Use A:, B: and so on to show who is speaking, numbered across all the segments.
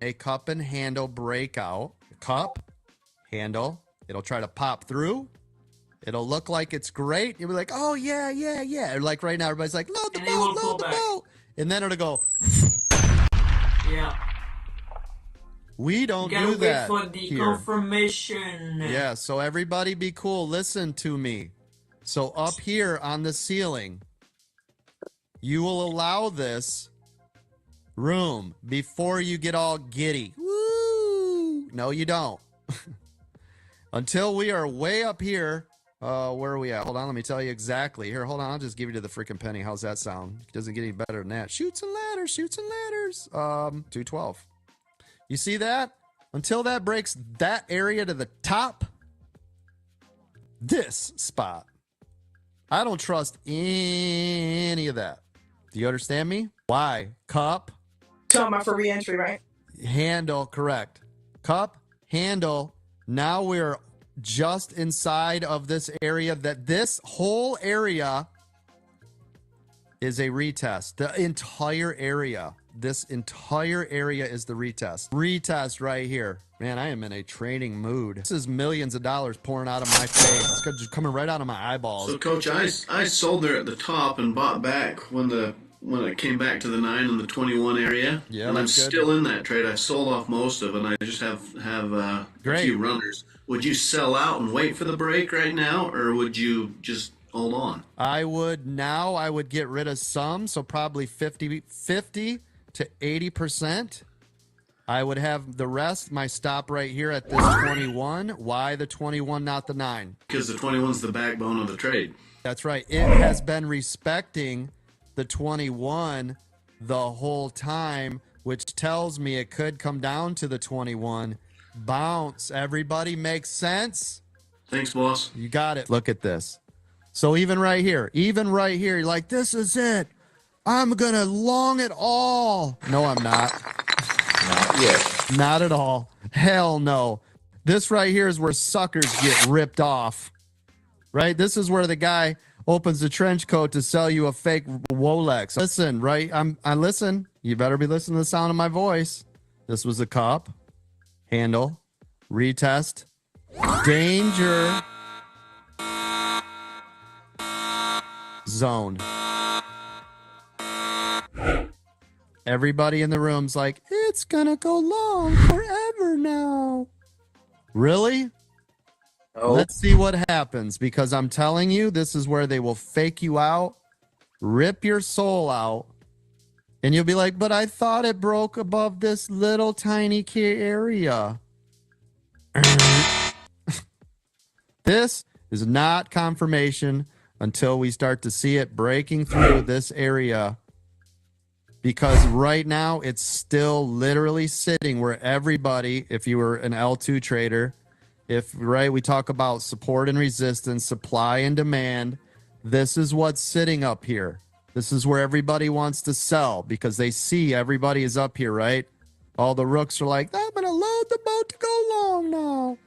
A: a cup and handle breakout. Cup, handle. It'll try to pop through. It'll look like it's great. You'll be like, oh, yeah, yeah, yeah. Or like right now, everybody's like, load the boat, load the boat. And then it'll go.
B: Yeah.
A: We don't do that
B: for the
A: here.
B: confirmation.
A: Yeah, so everybody be cool. Listen to me. So up here on the ceiling, you will allow this room before you get all giddy. Woo! No, you don't. Until we are way up here. Where are we at? Hold on, let me tell you exactly. Here, hold on, I'll just give you to the freaking penny. How's that sound? Doesn't get any better than that. Shoots and ladders, shoots and ladders. 212. You see that? Until that breaks that area to the top, this spot, I don't trust any of that. Do you understand me? Why? Cup.
C: Talking about for re-entry, right?
A: Handle, correct. Cup, handle. Now we're just inside of this area. That this whole area is a retest. The entire area. This entire area is the retest. Retest right here. Man, I am in a training mood. This is millions of dollars pouring out of my face. It's just coming right out of my eyeballs.
D: So, Coach, I sold there at the top and bought back when it came back to the 9 and the 21 area.
A: Yeah,
D: and I'm
A: that's good.
D: still in that trade. I sold off most of it, and I just have a few runners. Would you sell out and wait for the break right now, or would you just hold on?
A: I would get rid of some, so probably 50 to 80%. I would have the rest, my stop right here at this 21. Why the 21, not the 9?
D: Because the 21's the backbone of the trade.
A: That's right. It has been respecting the 21 the whole time, which tells me it could come down to the 21. Bounce. Everybody makes sense?
D: Thanks, boss.
A: You got it. Look at this. So even right here, you're like, this is it. I'm going to long it all. No, I'm not.
E: Not yet.
A: Not at all. Hell no. This right here is where suckers get ripped off. Right? This is where the guy opens the trench coat to sell you a fake Rolex. Listen, right? I listen. You better be listening to the sound of my voice. This was a cup. Handle. Retest. Danger. Zone. Everybody in the room's like, it's gonna go long forever now. Really?
E: Oh.
A: Let's see what happens, because I'm telling you, this is where they will fake you out, rip your soul out, and you'll be like, but I thought it broke above this little tiny key area. This is not confirmation until we start to see it breaking through this area. Because right now, it's still literally sitting where everybody, if you were an L2 trader, we talk about support and resistance, supply and demand, this is what's sitting up here. This is where everybody wants to sell because they see everybody is up here, right? All the rooks are like, I'm going to load the boat to go long now.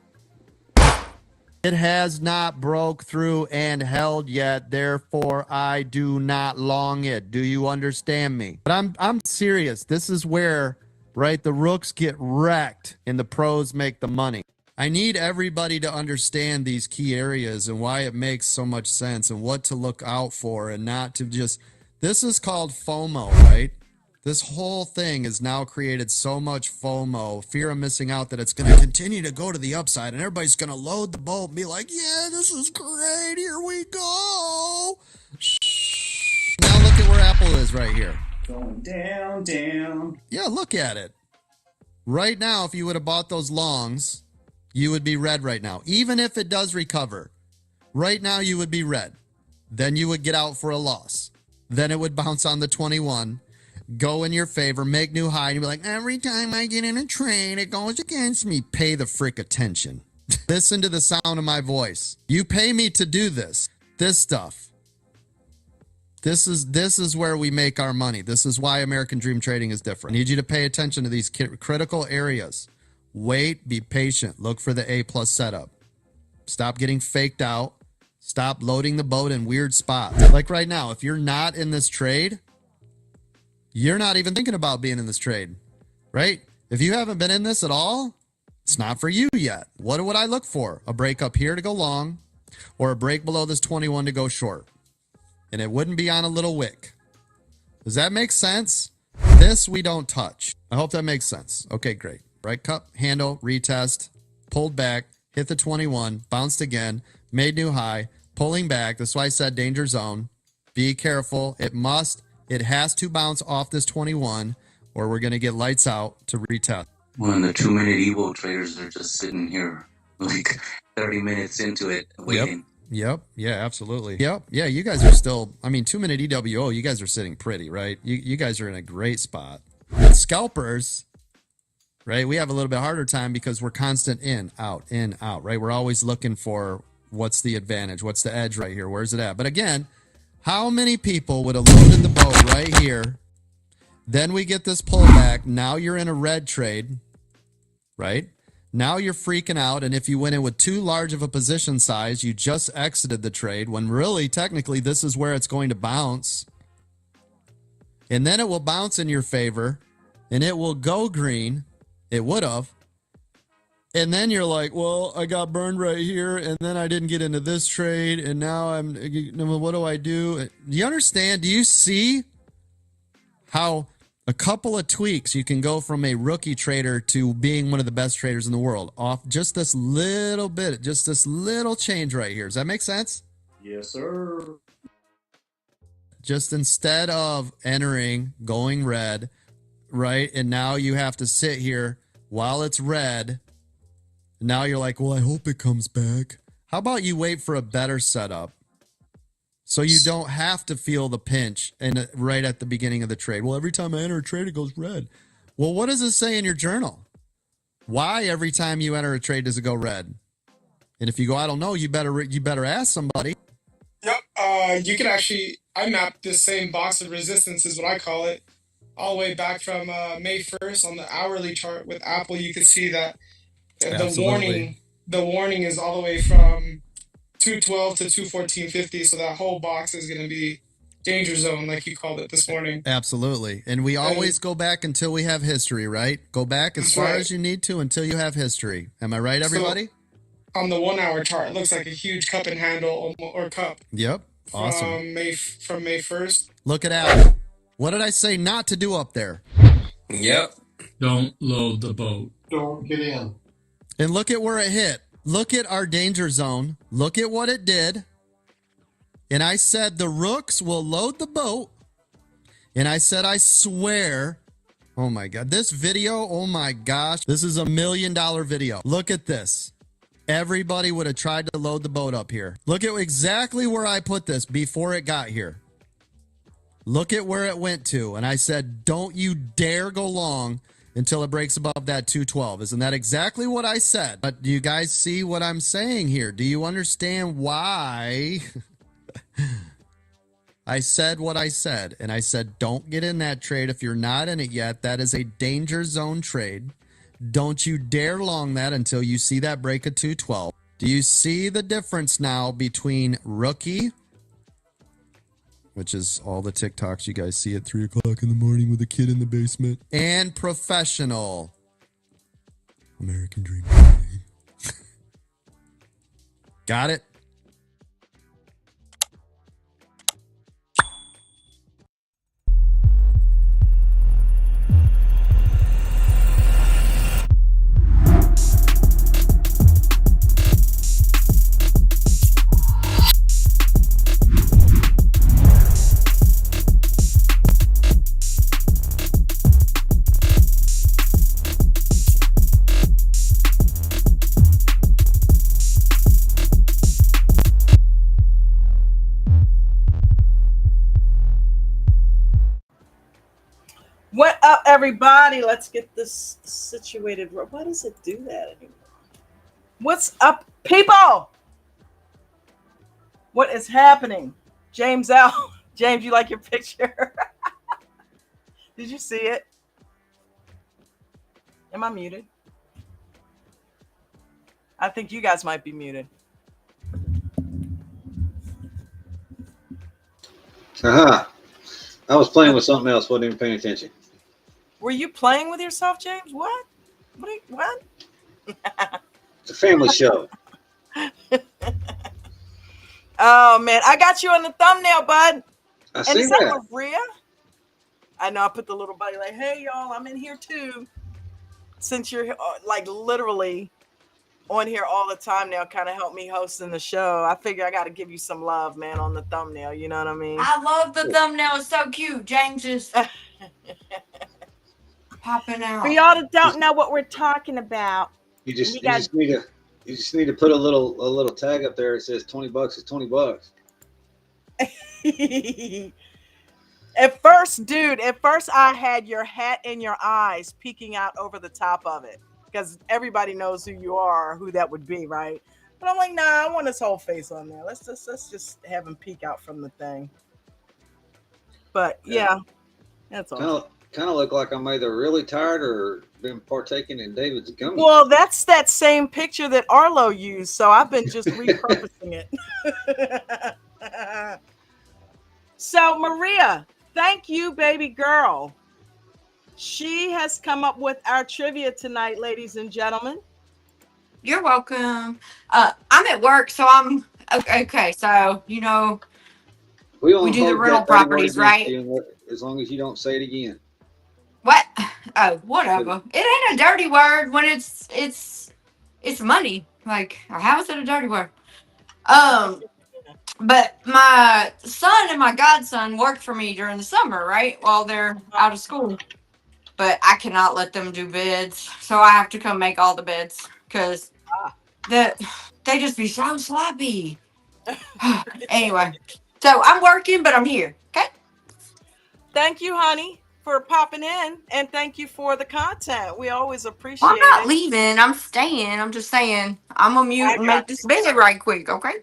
A: It has not broke through and held yet, therefore I do not long it. Do you understand me? But I'm serious. This is where, right, the rooks get wrecked and the pros make the money. I need everybody to understand these key areas and why it makes so much sense and what to look out for and not to just, this is called FOMO, right? This whole thing has now created so much FOMO, fear of missing out, that it's going to continue to go to the upside, and everybody's going to load the boat and be like, yeah, this is great, here we go. Now look at where Apple is right here.
C: Going down, down.
A: Yeah, look at it. Right now, if you would have bought those longs, you would be red right now. Even if it does recover, right now you would be red. Then you would get out for a loss. Then it would bounce on the 21. Go in your favor, make new high, and you'll be like, every time I get in a trade, it goes against me. Pay the frick attention. Listen to the sound of my voice. You pay me to do this stuff. This is where we make our money. This is why American Dream Trading is different. I need you to pay attention to these critical areas. Wait, be patient. Look for the A+ setup. Stop getting faked out. Stop loading the boat in weird spots. Like right now, if you're not in this trade, you're not even thinking about being in this trade, right? If you haven't been in this at all, it's not for you yet. What would I look for? A break up here to go long, or a break below this 21 to go short. And it wouldn't be on a little wick. Does that make sense? This we don't touch. I hope that makes sense. Okay, great. Right cup, handle, retest, pulled back, hit the 21, bounced again, made new high, pulling back. That's why I said danger zone. Be careful. It has to bounce off this 21, or we're going to get lights out to retest.
F: When the 2-minute Evo traders are just sitting here like 30 minutes into it waiting.
A: Yep. Yeah, absolutely. Yep. Yeah, you guys are still, 2-minute EWO, you guys are sitting pretty, right? You guys are in a great spot. And scalpers, right? We have a little bit harder time because we're constant in, out, right? We're always looking for what's the advantage, what's the edge right here, where's it at? But again, how many people would have loaded the boat right here? Then we get this pullback. Now you're in a red trade, right? Now you're freaking out, and if you went in with too large of a position size, you just exited the trade when really, technically, this is where it's going to bounce. And then it will bounce in your favor, and it will go green. It would have. And then you're like, well, I got burned right here, and then I didn't get into this trade, and now what do I do? Do you understand? Do you see how a couple of tweaks, you can go from a rookie trader to being one of the best traders in the world off just this little bit, just this little change right here. Does that make sense?
C: Yes, sir.
A: Just instead of entering, going red, right? And now you have to sit here while it's red. Now you're like, well, I hope it comes back. How about you wait for a better setup? So you don't have to feel the pinch and right at the beginning of the trade. Well, every time I enter a trade, it goes red. Well, what does it say in your journal? Why every time you enter a trade does it go red? And if you go, I don't know, you better ask somebody.
G: Yep. You can actually, I mapped this same box of resistance is what I call it, all the way back from May 1st on the hourly chart with Apple. You can see that the warning is all the way from 212 to 214.50, so that whole box is going to be danger zone, like you called it this morning.
A: Absolutely. And we always go back until we have history, right? Go back as far as you need to until you have history. Am I right, everybody?
G: So, on the 1 hour chart, it looks like a huge cup and handle or cup.
A: Yep. Awesome.
G: From May 1st.
A: Look at Apple. What did I say not to do up there?
F: Yep.
B: Don't load the boat.
C: Don't get in.
A: And look at where it hit. Look at our danger zone. Look at what it did. And I said the rooks will load the boat. And I said, I swear. Oh my God. This video, oh my gosh. This is $1 million video. Look at this. Everybody would have tried to load the boat up here. Look at exactly where I put this before it got here. Look at where it went to. And I said, don't you dare go long until it breaks above that 212. Isn't that exactly what I said? But do you guys see what I'm saying here? Do you understand why I said what I said? And I said, don't get in that trade if you're not in it yet. That is a danger zone trade. Don't you dare long that until you see that break of 212. Do you see the difference now between rookie, which is all the TikToks you guys see at 3 o'clock in the morning with a kid in the basement, and professional? American Dream. Got it?
C: What up, everybody? Let's get this situated. Why does it do that anymore? What's up, people? What is happening? James L. James, you like your picture? Did you see it? Am I muted? I think you guys might be muted.
H: Aha. I was playing with something else, wasn't even paying attention.
C: Were you playing with yourself, James? What? What?
E: It's a family show.
C: Oh man, I got you on the thumbnail, bud.
E: I
C: And
E: see
C: is that
E: that.
C: Maria? I know I put the little buddy like, hey y'all, I'm in here too. Since you're like literally on here all the time now, kind of help me hosting the show. I figure I got to give you some love, man, on the thumbnail. You know what I mean?
H: I love the thumbnail. It's so cute. James is popping
C: For
H: out.
C: y'all that don't know what we're talking about,
E: You
C: you
E: just
C: got
E: need to put a little tag up there that says $20 is $20.
C: At first I had your hat and your eyes peeking out over the top of it because everybody knows who you are, who that would be, right? But I'm like, nah, I want his whole face on there. Let's just have him peek out from the thing. But yeah, that's all.
E: Kind of look like I'm either really tired or been partaking in David's gummies.
C: Well, that's that same picture that Arlo used, so I've been just repurposing it. So Maria, thank you, baby girl. She has come up with our trivia tonight, ladies and gentlemen.
H: You're welcome. I'm at work, so I'm okay. So
E: we
H: we do the
E: hold
H: rental
E: that dirty word
H: properties,
E: against
H: right?
E: you as long as you don't say it again.
H: What? Oh, whatever. It ain't a dirty word when it's money. Like, how is it a dirty word? But my son and my godson work for me during the summer, right? While they're out of school. But I cannot let them do beds, so I have to come make all the beds because they just be so sloppy. Anyway, so I'm working, but I'm here. Okay.
C: Thank you, honey, for popping in, and thank you for the content. We always
H: Well,
C: appreciate
H: I'm not
C: it.
H: leaving. I'm staying. I'm just saying I'm gonna mute
C: I
H: and
C: got
H: make this bed right quick. Okay.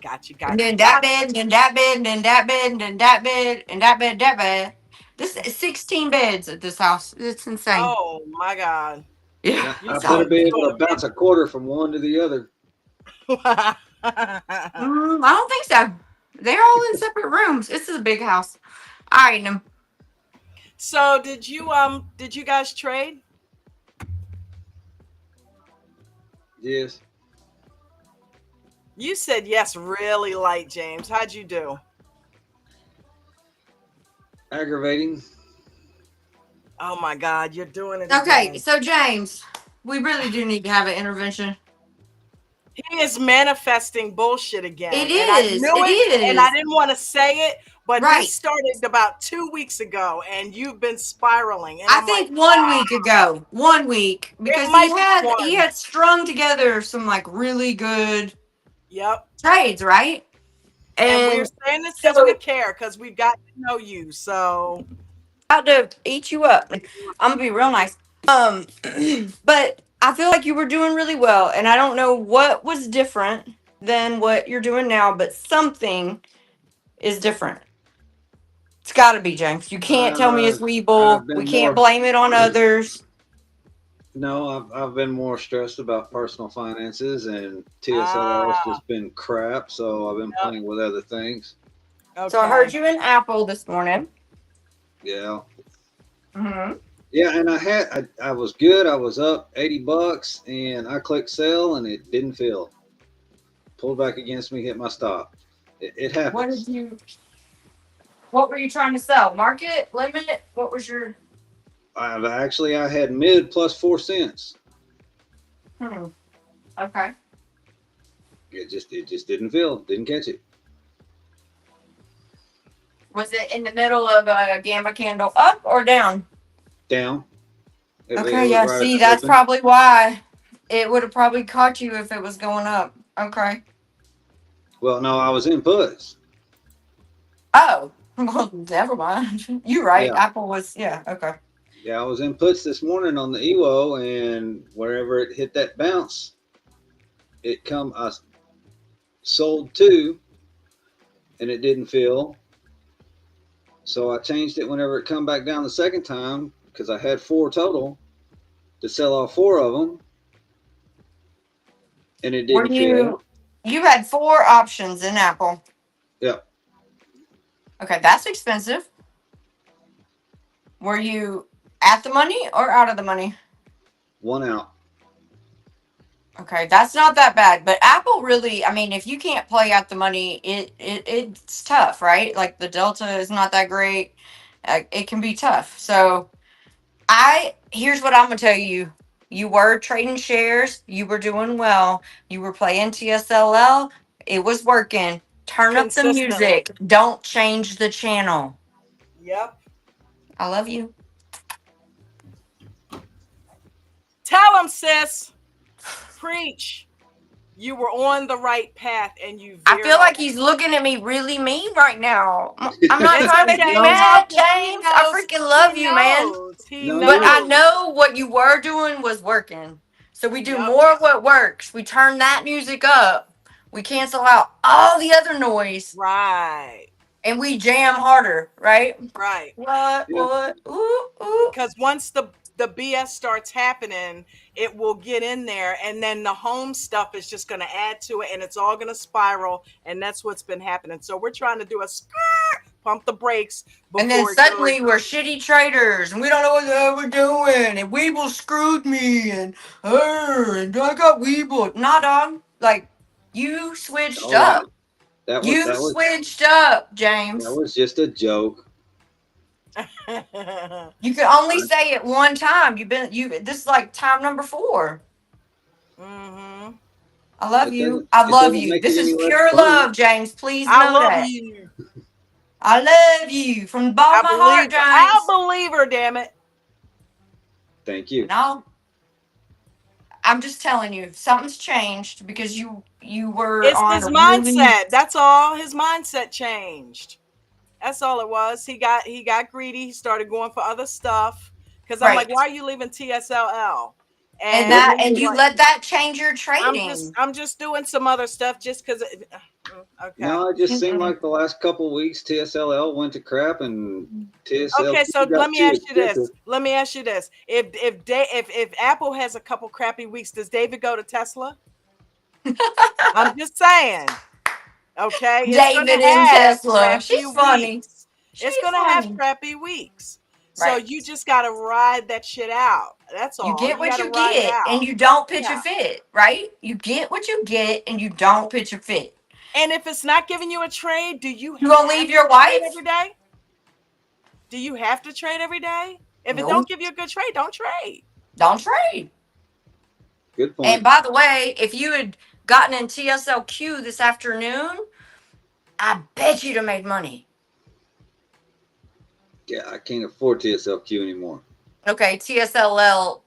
C: got you,
H: And
C: got you,
H: then that
C: got
H: bed, and then that bed, and then that bed, and then that bed, and that bed, that bed. This is 16 beds at this house. It's insane.
C: Oh my God.
H: Yeah.
C: You
E: I
H: So
E: better
C: sound
E: be able to bounce a quarter from one to the other.
C: good.
H: I don't think so. They're all in separate rooms. This is a big house. All right, now.
C: So did you guys trade?
E: Yes.
C: You said yes really light, James. How'd you do?
E: Aggravating.
C: Oh my God, you're doing it
H: Okay,
C: again.
H: so James, we really do need to have an intervention.
C: He is manifesting bullshit again.
H: It
C: And I
H: is.
C: knew
H: It
C: it and I
H: is.
C: didn't want to say it, but
H: Right.
C: this started about 2 weeks ago and you've been spiraling. And
H: I
C: I'm
H: think
C: like,
H: 1 week ago. 1 week.
C: it
H: Because
C: might
H: he
C: be one.
H: had strung together some like really good
C: Yep.
H: trades, right?
C: And we're
H: And
C: saying this because we
H: so
C: care, because we've got to know you. So
H: about to eat you up. I'm gonna be real nice. But I feel like you were doing really well, and I don't know what was different than what you're doing now, but something is different. It's got to be, James. You can't tell me it's Weeble.
E: I've
H: We
E: been
H: can't
E: more.
H: blame it on others.
E: No, I've been more stressed about personal finances, and TSLR has
C: ah,
E: just been crap. So I've been
C: yep.
E: playing with other things.
C: Okay.
H: So I heard you in Apple this morning.
E: Yeah.
H: Mm-hmm.
E: Yeah, and I was good. I was up $80, and I clicked sell, and it didn't fill. Pulled back against me, hit my stop. It happens.
H: What were you trying to sell? Market? Limit? What was your?
E: I had mid plus 4 cents.
H: Okay.
E: It just didn't fill. Didn't catch it.
H: Was it in the middle of a gamma candle up or down?
E: Down. It
H: Okay,
E: was
H: yeah.
E: right
H: See,
E: at
H: that's
E: open.
H: probably why it would have probably caught you if it was going up. Okay.
E: Well, no, I was in puts.
H: Oh, well, never mind. You're right.
E: Yeah.
H: Apple was, yeah, okay.
E: Yeah, I was in puts this morning on the EWO, and wherever it hit that bounce, I sold 2, and it didn't fill. So I changed it whenever it come back down the second time, because I had 4 total to sell off 4 of them, and it didn't fill.
H: You had 4 options in Apple.
E: Yep.
H: Okay, that's expensive. Were you At the money or out of the money?
E: One out.
H: Okay, that's not that bad. But Apple really, I mean, if you can't play at the money, it's tough, right? Like the Delta is not that great. It can be tough. So here's what I'm gonna tell you. You were trading shares. You were doing well. You were playing TSLL. It was working. Turn up the
C: Consistently.
H: music. Don't change the channel.
C: Yep.
H: I love you.
C: Tell them, sis. Preach. You were on the right path, and you
H: I
C: veered
H: feel like
C: off.
H: he's looking at me really mean right now. I'm not
C: It's
H: trying to make
C: okay.
H: you
C: He's
H: mad,
C: talking. He
H: James. I
C: knows.
H: freaking
C: He
H: love you, man.
C: knows. He
E: No,
H: But
E: you're
H: I
C: knows.
H: know what you were doing was working. So we do
C: Yep.
H: more of what works. We turn that music up. We cancel out all the other noise
C: Right.
H: and we jam harder, right?
C: Right.
H: What?
E: yeah.
H: What? Ooh, ooh.
C: Because once the BS starts happening, it will get in there, and then the home stuff is just going to add to it, and it's all going to spiral, and that's what's been happening. So we're trying to do a skirt, pump the brakes
H: And then
C: before it goes.
H: suddenly we're shitty traders and we don't know what the hell we're doing. And Weeble screwed me and I got Weeble. Nah, dog. Like, you switched
E: Oh,
H: up.
E: that was
H: You
E: that was
H: switched up,
E: that
H: James.
E: was just a joke.
H: You can only say it one time. This is like time number 4.
C: Mm-hmm.
H: I love
E: It
H: you.
E: doesn't
H: I
E: it
H: love
E: doesn't
H: you.
E: make it
H: This is
E: any less
H: pure
E: funny.
H: love, James. Please
C: I
H: know
C: love
H: that.
C: you.
H: I love you from the bottom of my heart,
C: I
H: James.
C: believe her, damn it.
E: Thank you.
H: No, I'm just telling you, something's changed because you were
C: It's
H: on
C: his
H: a really
C: mindset. That's all. His mindset changed. That's all it was. He got greedy. He started going for other stuff. Because I'm like,
H: right.
C: why are you leaving TSLL?
H: And
E: Well,
C: And
H: that
C: he
H: and
C: was
H: you
C: like,
H: let that change your
C: I'm just
H: trading.
C: I'm just doing some other stuff just because. Okay.
E: no, it just seemed
H: Mm-mm.
E: like the last couple of weeks TSLL went to crap and
C: Okay. So
E: TSLQ
C: let
E: got
C: me
E: too
C: ask you this.
E: expensive.
C: Let me ask you this. If Apple has a couple crappy weeks, does David go to Tesla? I'm just saying. Okay, it's going
H: David
C: to
H: and
C: have
H: Tesla.
C: crappy
H: She's funny.
C: weeks. It's
H: She's
C: going to have
H: funny.
C: crappy weeks. So
H: Right.
C: you just got to ride that shit out. That's
H: You
C: all.
H: get
C: You got
H: what
C: to
H: you
C: ride it
H: get
C: out.
H: and you don't pitch a
C: Yeah.
H: fit, right? You get what you get and you don't pitch a fit.
C: And if it's not giving you a trade, do you
H: You gonna
C: have
H: leave your
C: to trade
H: wife?
C: every day? Do you have to trade every day? If it
H: No.
C: don't give you a good trade, don't trade.
H: Don't trade.
E: Good
H: And
E: point.
H: by the way, if you had gotten in TSLQ this afternoon, I bet you'd have made money.
E: Yeah, I can't afford TSLQ anymore.
H: Okay, TSLS.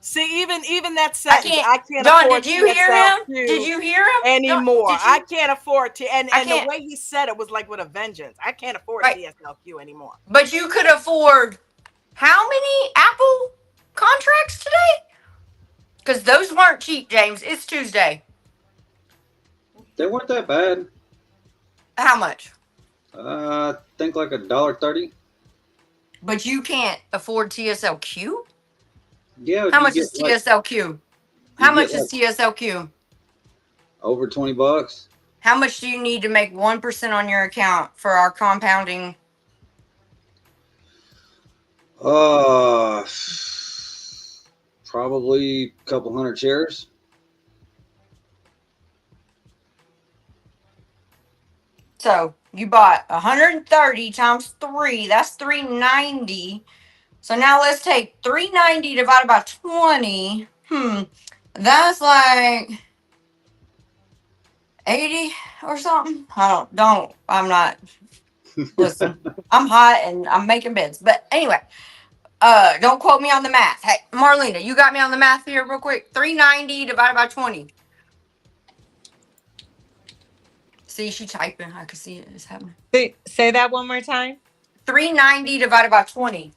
C: See, even that
H: I
C: sentence,
H: can't.
C: I can't
H: Don,
C: afford
H: did you hear him? Did
C: TSLQ
H: you hear him? Don,
C: anymore.
H: did
C: I
H: you?
C: can't afford to, and
H: I
C: the
H: can't.
C: way he said it was like with a vengeance. I can't afford
H: Right.
C: TSLQ anymore.
H: But you could afford how many Apple contracts today? Because those weren't cheap, James. It's Tuesday.
E: They weren't that bad.
H: How much?
E: I think like $1.30.
H: But you can't afford TSLQ?
E: Yeah,
H: How much is TSLQ?
E: you
H: How
E: get
H: much is
E: like
H: TSLQ?
E: over $20.
H: How much do you need to make 1% on your account for our compounding?
E: Uh, probably a couple hundred shares.
H: So you bought 130 times 3. That's 390. So now let's take 390 divided by 20. That's like 80 or something. I'm not. Listen, I'm hot and I'm making beds. But anyway, don't quote me on the math. Hey, Marlena, you got me on the math here real quick. 390 divided by 20. See, she typing. I can see it. It's happening.
I: Say that one more time.
H: 390 divided by 20.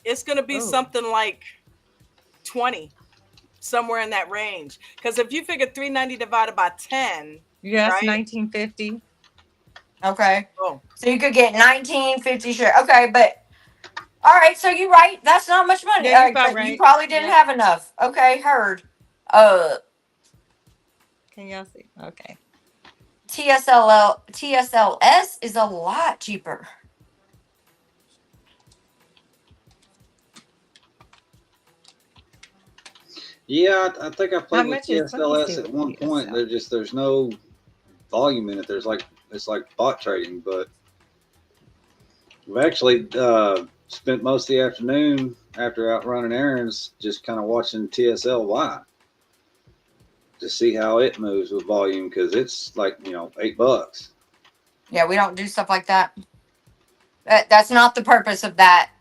C: It's going to be something like 20, somewhere in that range. Because if you figure 390 divided by 10,
I: yes,
C: right?
I: 1950.
H: Okay.
C: Oh.
H: So you could get 1950 shares. Okay, but all right, so you're right. That's not much money.
I: Yeah, you're about
H: but you
I: right.
H: probably didn't have enough. Okay, heard.
I: Can y'all see? Okay.
H: TSLS is a lot cheaper.
E: Yeah, I think I
I: How
E: played with
I: much is? Let me see
E: TSLS at
I: what
E: one point.
I: TSL.
E: There's no volume in it. It's like bot trading, but we've actually spent most of the afternoon after out running errands just kind of watching TSLY to see how it moves with volume because it's like $8.
H: Yeah, we don't do stuff like that. That's not the purpose of that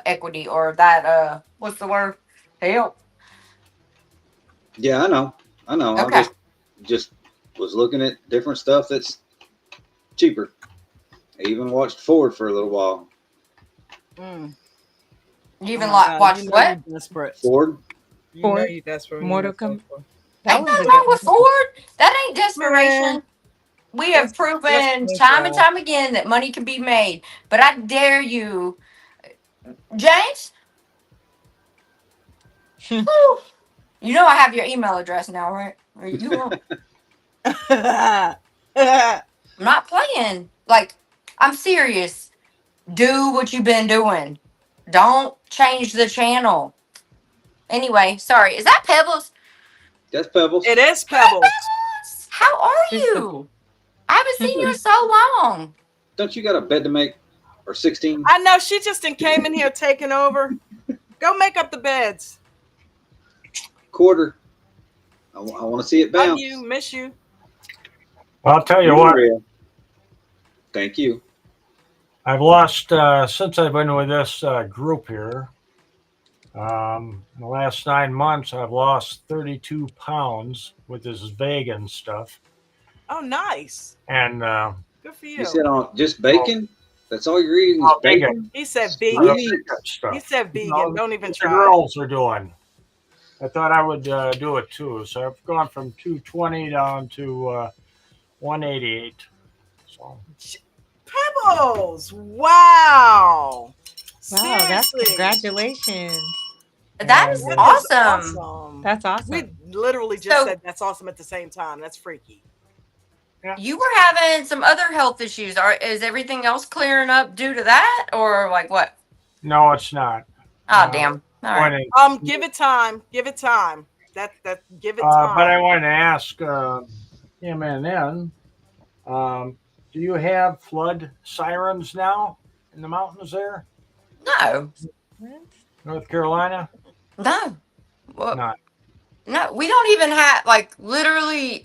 H: equity or that what's the word? Help.
E: Yeah, I know. I
H: Okay.
E: just was looking at different stuff that's cheaper. I even watched Ford for a little while.
C: Mm.
H: You even
C: Oh my God,
H: watched what?
C: you're desperate.
E: Ford.
C: You know
I: Ford.
C: you're desperate when
I: Mortal
C: you got
I: Com.
C: Ford.
I: That
H: Ain't
I: was
H: nothing
I: a
H: wrong
I: good
H: with
I: one.
H: Ford. That ain't
C: Man,
H: desperation. We
C: that's
H: have proven
C: desperation.
H: time and time again that money can be made. But I dare you, James. Whew, you know I have your email address now, right? Or you won't. I'm not playing. Like, I'm serious. Do what you've been doing. Don't change the channel. Anyway, sorry. Is that Pebbles?
E: That's Pebbles.
C: It is
H: Hey,
C: Pebbles.
H: Pebbles! How are
I: Sister.
H: you? I haven't seen you in so long.
E: Don't you got a bed to make or 16?
C: I know she just came in here taking over. Go make up the beds.
E: Quarter. I want to see it
C: Love
E: bounce.
C: you, miss you.
J: I'll tell you
E: You're
J: what,
E: real. Thank you.
J: I've lost since I've been with this group here. In the last 9 months, I've lost 32 pounds with this vegan stuff.
C: Oh, nice.
J: And
C: Good for
E: You
C: you.
E: said on just bacon? That's all you're eating is
J: vegan.
E: bacon?
C: He said
E: Sweet.
C: vegan.
J: Vegan stuff.
C: He said
J: You
C: vegan.
J: know,
C: Don't even
J: the
C: try.
J: girls are doing. I thought I would do it too. So I've gone from 220 down to 188. So
C: Pebbles. Wow.
I: Wow, that's
C: Seriously.
I: congratulations.
H: That
J: and
H: is
C: That is
H: awesome.
C: awesome.
I: That's
C: We
I: awesome.
C: literally just
H: So
C: said that's awesome at the same time. That's freaky.
J: yeah,
H: you were having some other health issues. Is everything else clearing up due to that, or like what?
J: no, it's not.
H: Oh, damn. All right.
C: Give it time. Give it time. That give it
J: But I
C: time.
J: wanted to ask him and then, do you have flood sirens now in the mountains there,
H: No,
I: What?
J: North Carolina?
H: no, well,
J: Not.
H: no. We don't even have like literally.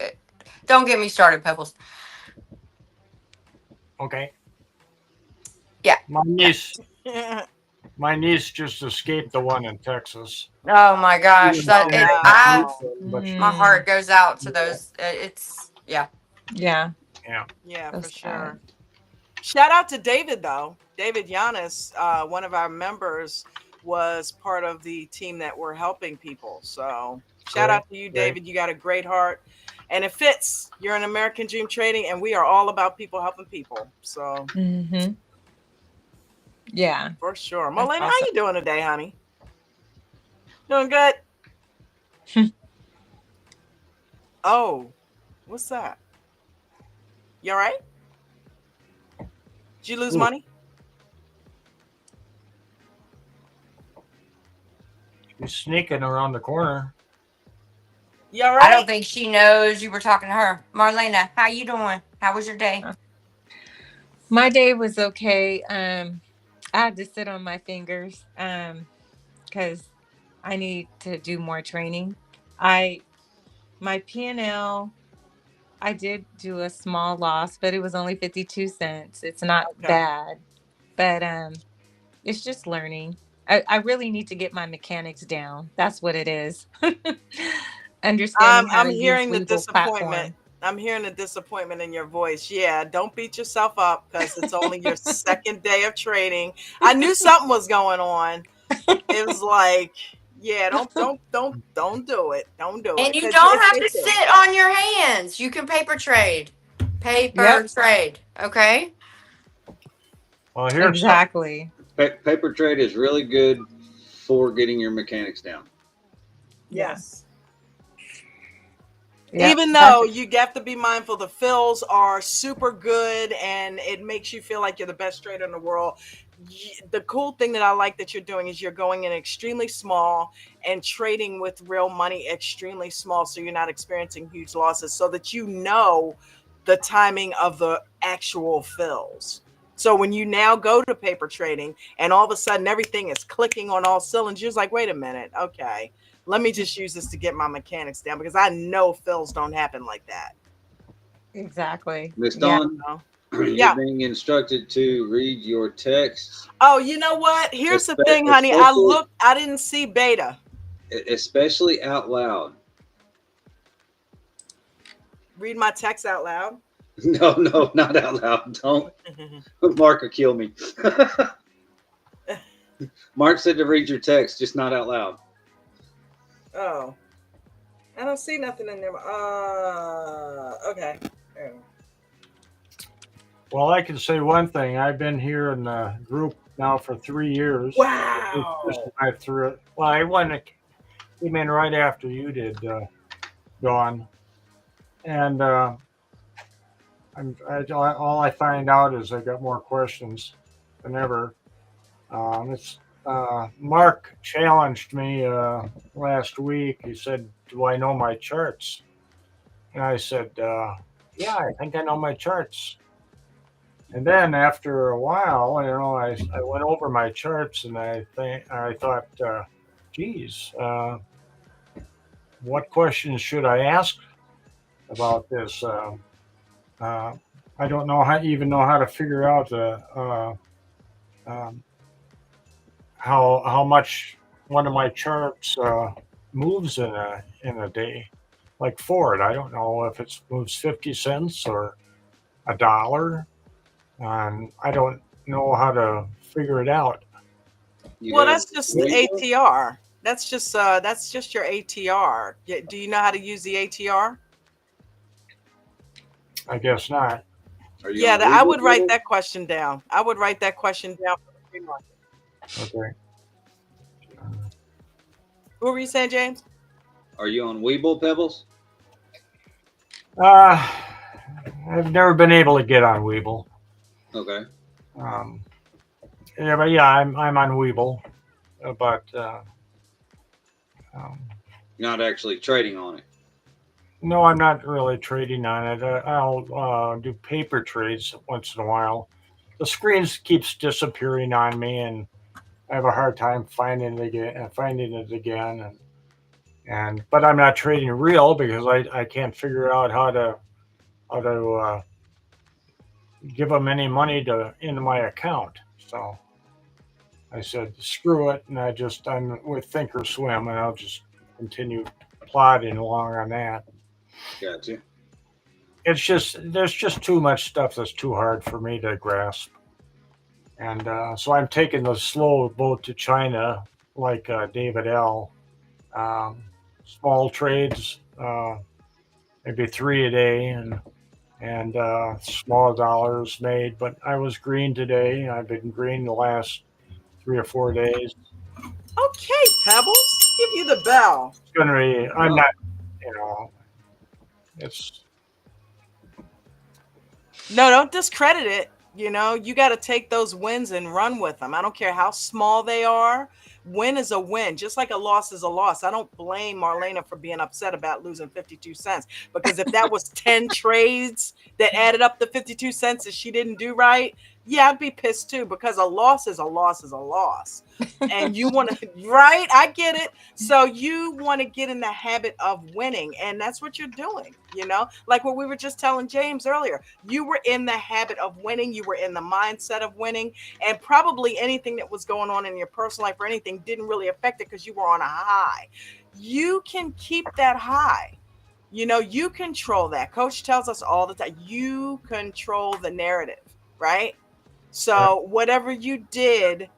H: Don't get me started, Pebbles.
J: Okay.
H: Yeah.
J: My
H: No.
J: niece just escaped the one in Texas.
H: Oh my gosh,
J: Even
H: that
J: though
H: it.
J: they got
H: I've
J: neutral, but
H: my
I: Mm,
H: heart goes out to those. It's yeah.
I: yeah,
J: yeah.
C: Yeah,
I: so
C: for
I: sad.
C: sure. Shout out to David though. David Yanis, one of our members, was part of the team that were helping people. So shout
J: Great.
C: out to you,
J: Great.
C: David. You got a great heart. And it fits. You're an American Dream Trading, and we are all about people helping people. So
I: Mm-hmm. Yeah,
C: for sure.
I: that's
C: Molina, how
I: awesome.
C: you doing today, honey? Doing good? Oh, what's that? You all right? Did you lose
J: Ooh,
C: money?
J: she's sneaking around the corner.
C: You all
H: I don't
C: right?
H: think she knows you were talking to her. Marlena, how you doing? How was your day?
I: My day was okay. I had to sit on my fingers because I need to do more training. I my P&L, I did do a small loss, but it was only 52 cents. It's not
C: Okay.
I: bad, but it's just learning. I really need to get my mechanics down. That's what it is. Understanding how
C: I'm
I: to use
C: hearing the
I: Webull
C: disappointment.
I: platform.
C: I'm hearing the disappointment in your voice. Yeah, don't beat yourself up because it's only your second day of trading. I knew something was going on. It was like, yeah, don't do it. Don't do it
H: And you
C: because
H: don't
C: it's
H: have to
C: taken.
H: sit on your hands. You can paper trade. Paper
I: Yep,
H: trade. Okay.
J: Well, here's some.
I: exactly.
E: Paper trade is really good for getting your mechanics down.
I: Yeah.
C: Yes.
I: Yeah,
C: Even though you have to be mindful, the fills are super good and it makes you feel like you're the best trader in the world. The cool thing that I like that you're doing is you're going in extremely small and trading with real money extremely small, so you're not experiencing huge losses, so that you know the timing of the actual fills. So when you now go to paper trading and all of a sudden everything is clicking on all cylinders, you're like, wait a minute, okay, let me just use this to get my mechanics down, because I know fills don't happen like that.
I: exactly.
E: Miss
I: Yeah.
E: Dawn, you're
C: Yeah.
E: being instructed to read your texts.
C: Oh, you know what? Here's the thing, honey. I didn't see beta.
E: Especially out loud.
C: Read my text out loud.
E: No, not out loud. Don't. Mark will kill me. Mark said to read your text, just not out loud.
C: Oh, I don't see nothing in there. Okay.
J: Well, I can say one thing. I've been here in the group now for 3 years.
C: Wow.
J: I threw it. Well, I came in right after you did, Dawn. And all I find out is I got more questions than ever. Mark challenged me last week. He said, "Do I know my charts?" And I said, "Yeah, I think I know my charts." And then after a while, I went over my charts and I thought, geez, what questions should I ask about this? I don't even know how to figure out um, how much one of my charts moves in a day. Like Ford, I don't know if it moves 50 cents or $1. And I don't know how to figure it out.
C: Well, that's just the ATR. That's just your ATR. Do you know how to use the ATR?
J: I guess not.
C: Yeah, I would write that question down. I would write that question down for the free market.
J: Okay.
C: What were you saying, James?
E: Are you on Weeble, Pebbles?
J: I've never been able to get on Weeble.
E: Okay.
J: Yeah, but yeah, I'm on Weeble, but
E: not actually trading on it.
J: No, I'm not really trading on it. I'll do paper trades once in a while. The screen keeps disappearing on me, and I have a hard time finding it again. But I'm not trading real because I can't figure out how to give them any money into my account. So I said, screw it, and I'm with Thinkorswim, and I'll just continue plodding along on that.
E: Gotcha.
J: There's just too much stuff that's too hard for me to grasp, and so I'm taking the slow boat to China, like David L. Small trades, maybe 3 a day, and small dollars made. But I was green today. I've been green the last 3 or 4 days.
C: Okay, Pebbles, give you the bell.
J: It's gonna be. I'm not. It's.
C: No, don't discredit it. You got to take those wins and run with them. I don't care how small they are. Win is a win, just like a loss is a loss. I don't blame Marlena for being upset about losing 52 cents, because if that was 10 trades that added up the 52 cents that she didn't do right, yeah, I'd be pissed too, because a loss is a loss is a loss. And you want to, right? I get it. So you want to get in the habit of winning, and that's what you're doing. Like what we were just telling James earlier, you were in the habit of winning. You were in the mindset of winning, and probably anything that was going on in your personal life or anything didn't really affect it because you were on a high. You can keep that high. You control that. Coach tells us all the time, you control the narrative, right? So whatever you did,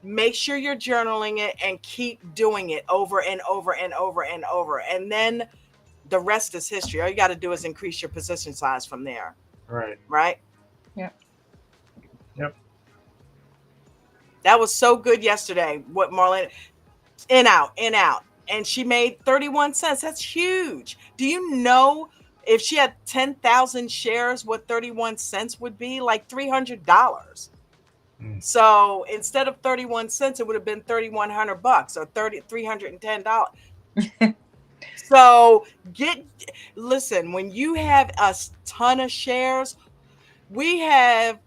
C: make sure you're journaling it and keep doing it over and over and over and over. And then the rest is history. All you got to do is increase your position size from there.
J: Right.
C: Right?
I: Yep.
C: That was so good yesterday. What Marlene, in out. and she made 31 cents. That's huge. Do you know if she had 10,000 shares, what 31 cents would be? Like $300. So instead of 31 cents, it would have been $3,100 or $310. So listen, when you have a ton of shares, we have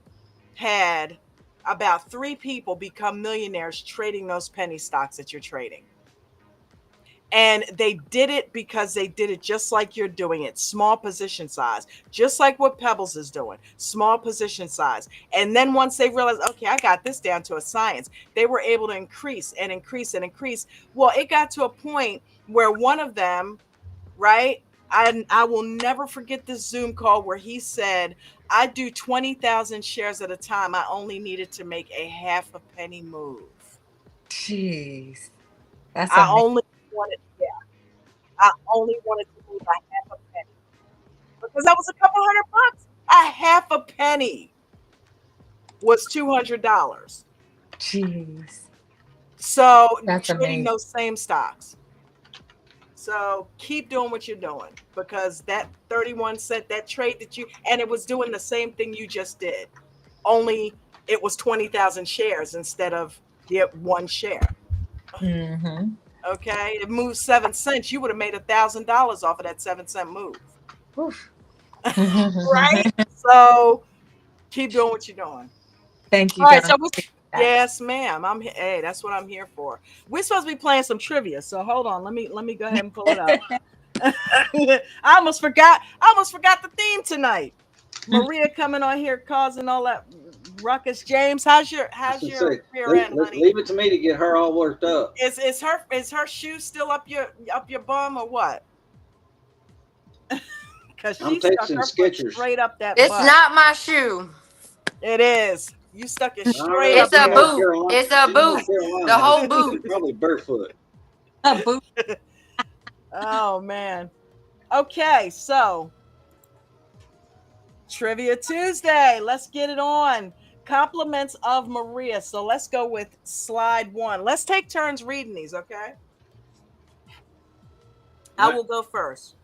C: had about 3 people become millionaires trading those penny stocks that you're trading. And they did it because they did it just like you're doing it, small position size, just like what Pebbles is doing, small position size. And then once they realized, okay, I got this down to a science, they were able to increase and increase and increase. Well, it got to a point where one of them, right? I will never forget this Zoom call where he said, I do 20,000 shares at a time. I only needed to make a half a penny move.
I: Jeez. That's
C: I
I: amazing.
C: only wanted, yeah. I only wanted to move a half a penny because that was a couple $100. A half a penny was $200.
I: Jeez.
C: So
I: That's
C: trading
I: amazing.
C: those same stocks. So keep doing what you're doing because that 31 cent, that trade that and it was doing the same thing you just did, only it was 20,000 shares instead of one share.
I: Mm-hmm.
C: Okay, it moved 7 cents. You would have made $1,000 off of that 7 cent move.
I: Oof.
C: Right? So keep doing what you're doing.
I: Thank you,
C: All right,
I: Don.
C: so yes, ma'am. Hey, that's what I'm here for. We're supposed to be playing some trivia, so hold on. Let me go ahead and pull it up. I almost forgot the theme tonight. Maria coming on here causing all that ruckus. James, how's your rear end, honey?
E: Leave it to me to get her all worked up.
C: Is her shoe still up your bum or what? Because she stuck her foot straight up that
H: It's
C: butt.
H: not my shoe.
C: It is. You stuck it straight
H: It's
C: up
H: a
C: there.
H: boot. It's a boot. The whole boot.
E: Probably barefoot.
I: A boot.
C: Oh man. Okay, so Trivia Tuesday. Let's get it on. Compliments of Maria. So let's go with slide 1. Let's take turns reading these, okay? I will go first.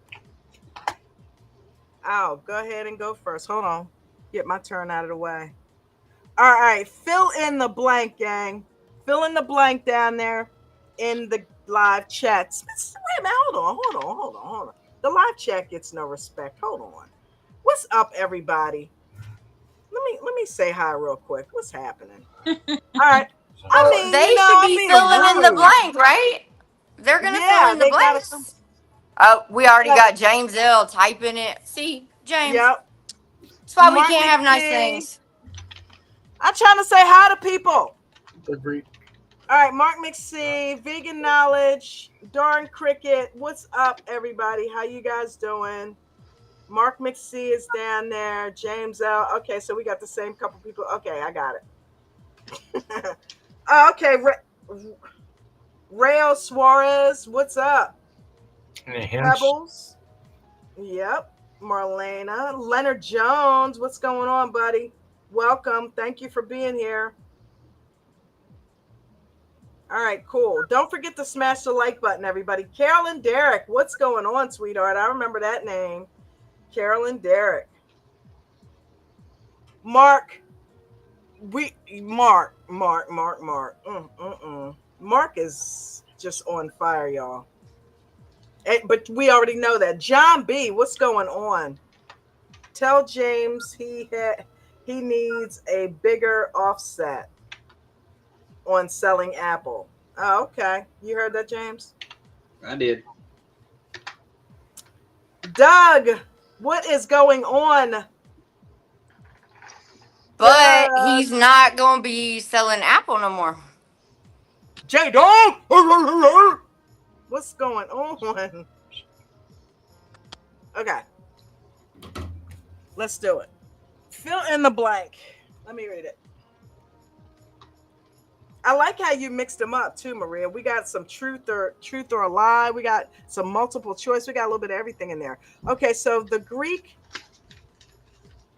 C: I'll go ahead and go first. Hold on. Get my turn out of the way. All right. Fill in the blank, gang. Fill in the blank down there in the live chats. Wait a minute. Hold on. The live chat gets no respect. Hold on. What's up, everybody? Let me say hi real quick. What's happening? All right. I mean,
H: they should be filling in the blank, right? They're gonna fill in the blanks. Oh, we already got James L typing it. See, James.
C: Yep.
H: That's why we can't have nice things.
C: I'm trying to say hi to people.
J: Agreed.
C: All right, Mark McSee, Vegan Knowledge, Darn Cricket. What's up, everybody? How you guys doing? Mark McSee is down there. James L. Okay, so we got the same couple people. Okay, I got it. Okay, Rayo Suarez. What's up?
J: Any hints?
C: Pebbles. Yep. Marlena. Leonard Jones. What's going on, buddy? Welcome. Thank you for being here. All right, cool. Don't forget to smash the like button, everybody. Carolyn Derrick. What's going on, sweetheart? I remember that name. Carolyn Derrick. Mark. Mark is just on fire, y'all. But we already know that. John B, what's going on? Tell James he needs a bigger offset on selling Apple. Oh, okay. You heard that, James?
E: I did.
C: Doug, what is going on?
H: But he's not going to be selling Apple no more.
C: J-Dog! What's going on? Okay. Let's do it. Fill in the blank. Let me read it. I like how you mixed them up too, Maria. We got some truth or a lie. We got some multiple choice. We got a little bit of everything in there. Okay, so the Greek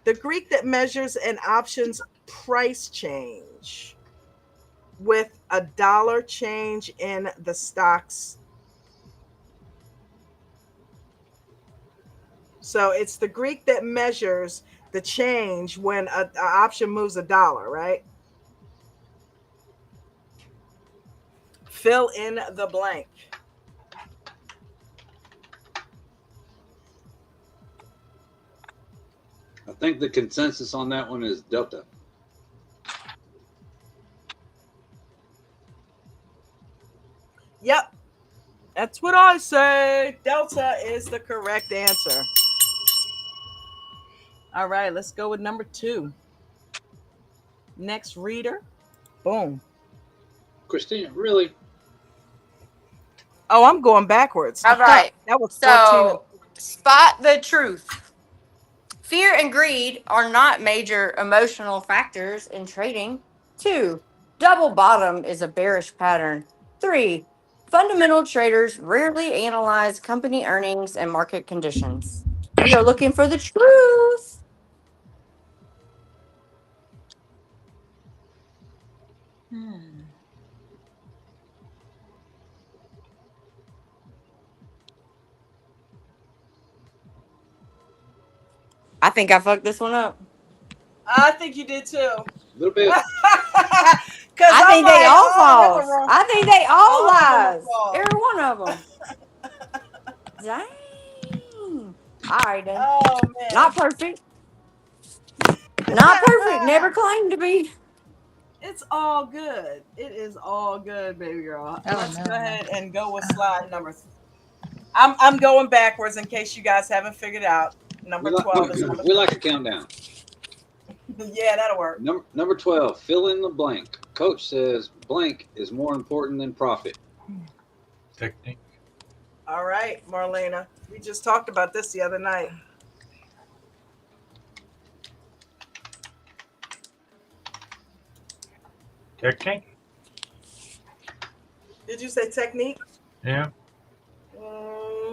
C: that measures an option's price change with a dollar change in the stock's So it's the Greek that measures the change when a option moves a dollar, right? Fill in the blank.
E: I think the consensus on that one is delta.
C: Yep. That's what I say. Delta is the correct answer. All right, let's go with number 2. Next reader. Boom.
E: Christina, really?
C: Oh, I'm going backwards.
H: All right.
C: That was 14.
H: So, spot the truth. Fear and greed are not major emotional factors in trading. 2. Double bottom is a bearish pattern. 3. Fundamental traders rarely analyze company earnings and market conditions. We are looking for the truth. I think I fucked this one up.
C: I think you did too.
E: A little bit.
C: Because
H: I
C: I'm
H: think they
C: like,
H: all
C: oh, them are
H: false.
C: wrong.
H: I think they all
C: All of them are
H: lies.
C: false.
H: Every one of them. Dang. All right then.
C: Oh man.
H: Not perfect. Not perfect. Never claimed to be.
C: It's all good. It is all good, baby girl.
I: Oh,
C: Let's
I: no.
C: go ahead and go with slide number. I'm going backwards in case you guys haven't figured out. Number 12 is number
E: we like a countdown.
C: Yeah, that'll work.
E: Number 12, fill in the blank. Coach says blank is more important than profit.
J: Technique.
C: All right, Marlena. We just talked about this the other night.
J: Technique?
C: Did you say technique?
J: Yeah.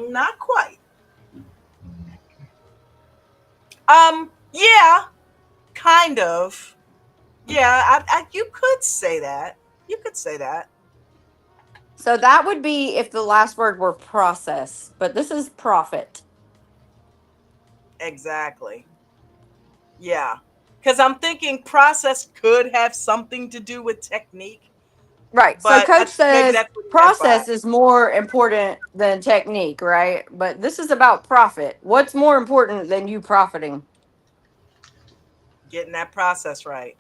C: Not quite. Yeah, kind of. Yeah, you could say that. You could say that.
H: So that would be if the last word were process, but this is profit.
C: Exactly. Yeah. Because I'm thinking process could have something to do with technique.
H: Right. So
C: But
H: coach says
C: that's what he meant
H: process
C: by
H: is more important than technique, right? But this is about profit. What's more important than you profiting?
C: getting that process right.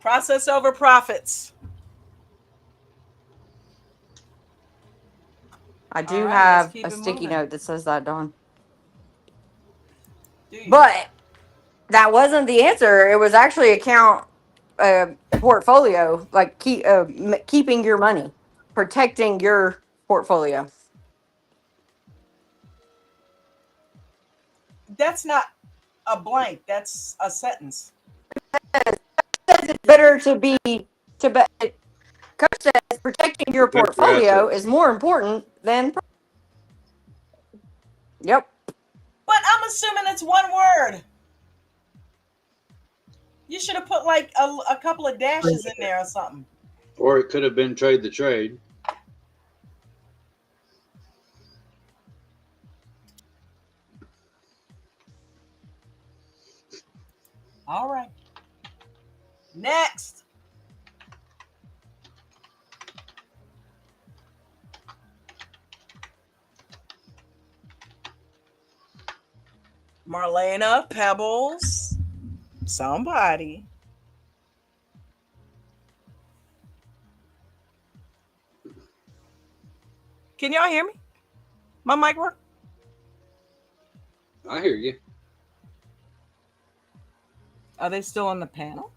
C: Process over profits.
H: I do
C: right,
H: have
C: keep
H: a
C: it
H: sticky
C: moving.
H: note that says that, Dawn.
C: Do you?
H: But that wasn't the answer. It was actually account portfolio, like keeping your money, protecting your portfolio.
C: That's not a blank. That's a sentence.
H: It's better to be to be. Coach says protecting your
E: Protect your
H: portfolio
E: assets.
H: is more important than. Yep.
C: But I'm assuming it's one word. You should have put like a couple of dashes in there or something.
E: Or it could have been trade the trade.
C: All right. Next. Marlena, Pebbles, somebody. Can y'all hear me? My mic work?
E: I hear you.
C: Are they still on the panel?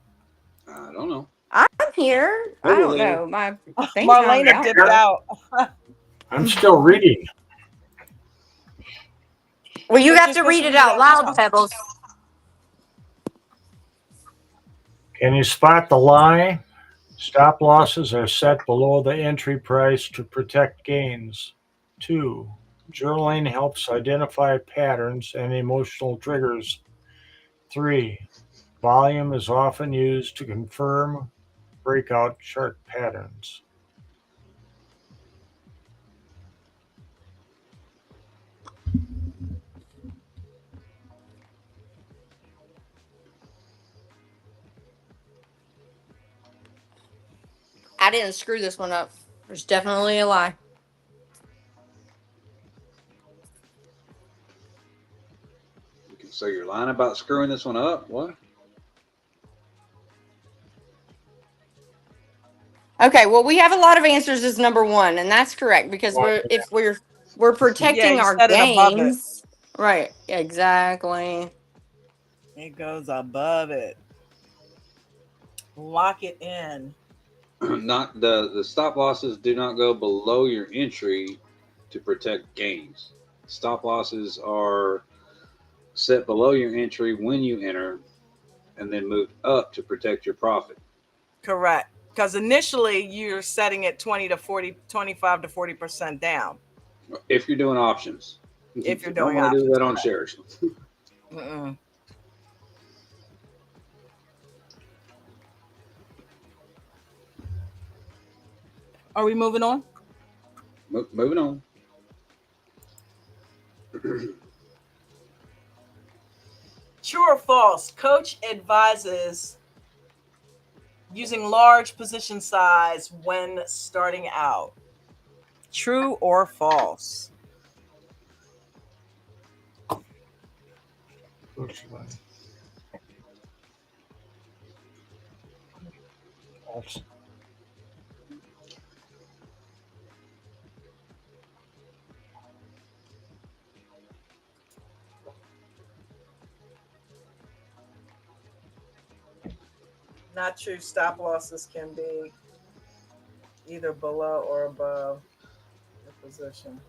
E: I don't know.
H: I'm here. I
E: Over
H: don't
E: there.
H: know. My thing's
C: Marlena
H: out.
C: dipped out.
J: I'm still reading.
H: Well, you
C: But
H: have
C: you're
H: to
C: supposed
H: read
C: to
H: it
C: read
H: out
C: it
H: loud,
C: loud.
H: Pebbles.
J: Can you spot the lie? Stop losses are set below the entry price to protect gains. 2. Journaling helps identify patterns and emotional triggers. 3. Volume is often used to confirm breakout chart patterns.
H: I didn't screw this one up. There's definitely a lie.
E: So you're lying about screwing this one up? What?
H: Okay, well, we have a lot of answers as number one, and that's correct because we're
C: Yeah,
H: protecting
C: you
H: our
C: set it above it.
H: gains. Right, exactly.
C: It goes above it. Lock it in.
E: Not the stop losses do not go below your entry to protect gains. Stop losses are set below your entry when you enter and then moved up to protect your profit.
C: Correct. Because initially you're setting it 25 to 40% down.
E: If you're doing options.
C: If you're
E: You don't
C: doing
E: want to do
C: options.
E: that on shares.
C: Mm-mm. Are we moving on?
E: Moving on.
C: True or false? Coach advises using large position size when starting out. True or false?
J: False.
C: Not true. Stop losses can be either below or above the position.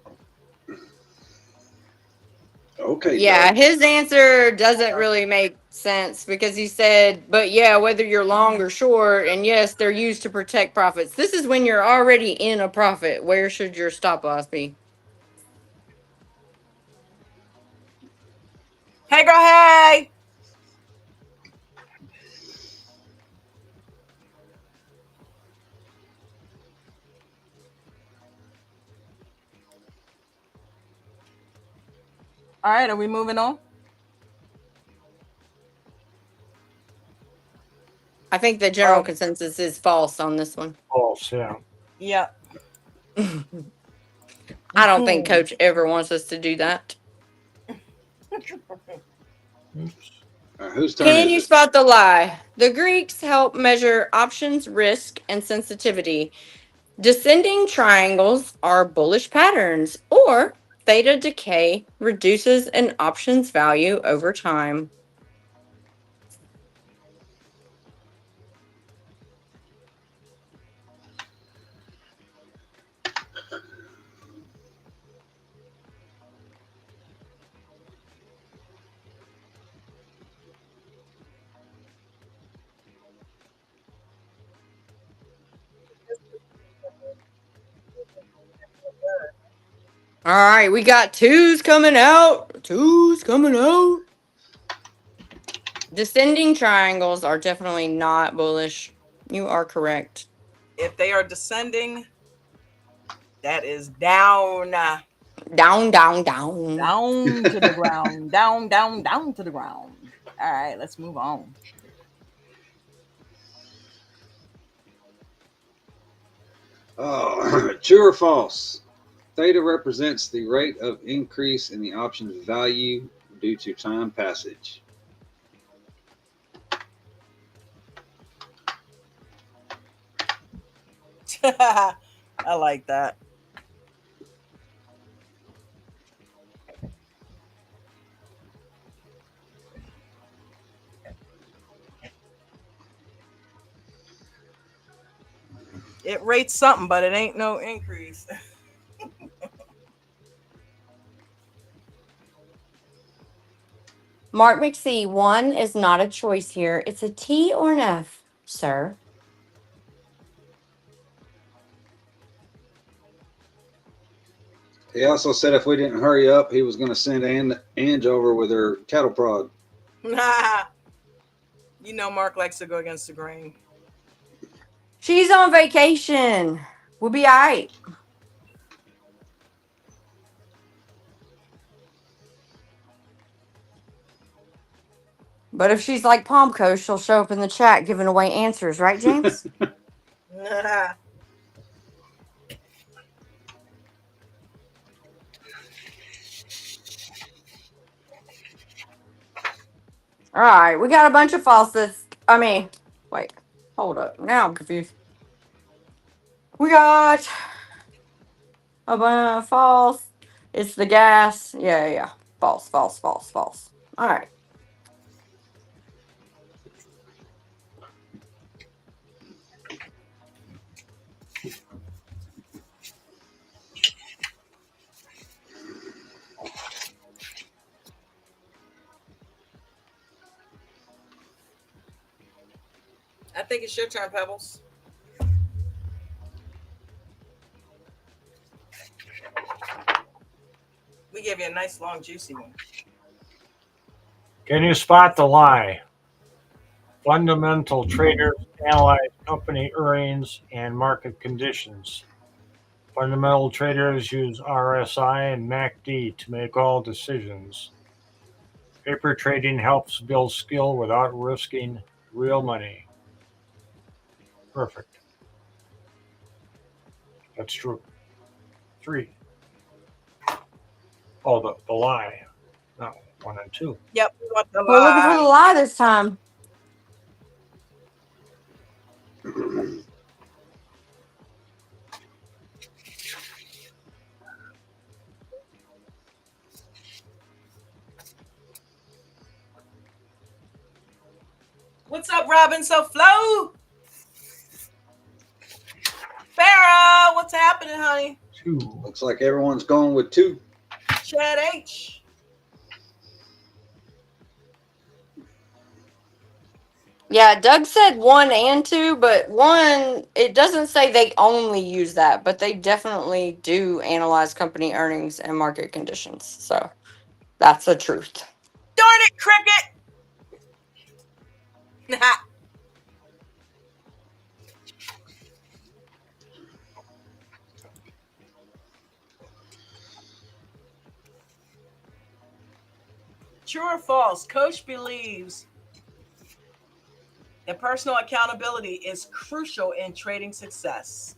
E: Okay.
H: Yeah,
E: Doug.
H: his answer doesn't really make sense because he said, but yeah, whether you're long or short, and yes, they're used to protect profits. This is when you're already in a profit. Where should your stop loss be?
C: Hey, girl, hey. All right, are we moving on?
H: I think the general consensus is false on this one.
J: False, yeah.
C: Yeah.
H: I don't think Coach ever wants us to do that.
E: Whose turn
H: Can
E: is
H: you
E: it?
H: spot the lie? The Greeks help measure options, risk, and sensitivity. Descending triangles are bullish patterns, or theta decay reduces an option's value over time. All right, we got twos coming out. Twos coming out. Descending triangles are definitely not bullish. You are correct.
C: If they are descending, that is down.
H: Down, down, down.
C: Down to the ground. Down, down, down to the ground. All right, let's move on.
E: Oh, true or false? Theta represents the rate of increase in the option's value due to time passage.
C: I like that. It rates something, but it ain't no increase.
H: Mark McSee, one is not a choice here. It's a T or an F, sir.
E: He also said if we didn't hurry up, he was going to send Ange over with her cattle prod.
C: You know Mark likes to go against the grain.
H: She's on vacation. We'll be all right. But if she's like Palm Coast, she'll show up in the chat giving away answers, right, James? All right, we got a bunch of falses. Wait, hold up. Now I'm confused. We got a bunch of false. It's the gas. Yeah. False, false, false, false. All right.
C: I think it's your turn, Pebbles. We gave you a nice, long, juicy one.
J: Can you spot the lie? Fundamental traders analyze company earnings and market conditions. Fundamental traders use RSI and MACD to make all decisions. Paper trading helps build skill without risking real money. Perfect. That's true. 3. Oh, the lie. No, 1 and 2.
C: Yep, we want the
H: We're looking for the
C: lie.
H: lie this time.
C: What's up, Robin? So Flo? Farrah, what's happening, honey?
J: 2.
E: Looks like everyone's going with 2.
C: Chad H.
H: Yeah, Doug said 1 and 2, but 1, it doesn't say they only use that, but they definitely do analyze company earnings and market conditions. So that's the truth.
C: Darn it, Cricket! True or false? Coach believes that personal accountability is crucial in trading success.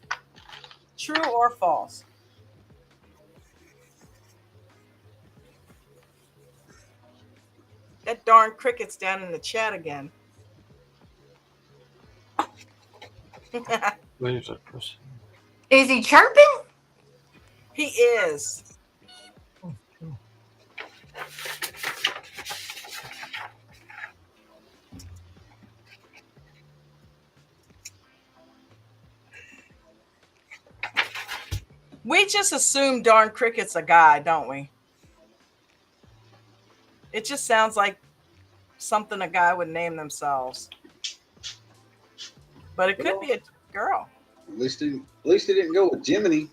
C: True or false? That darn Cricket's down in the chat again.
H: Is he chirping?
C: He is. We just assume darn Cricket's a guy, don't we? It just sounds like something a guy would name themselves. But it could be a girl.
E: At least he didn't go with Jiminy.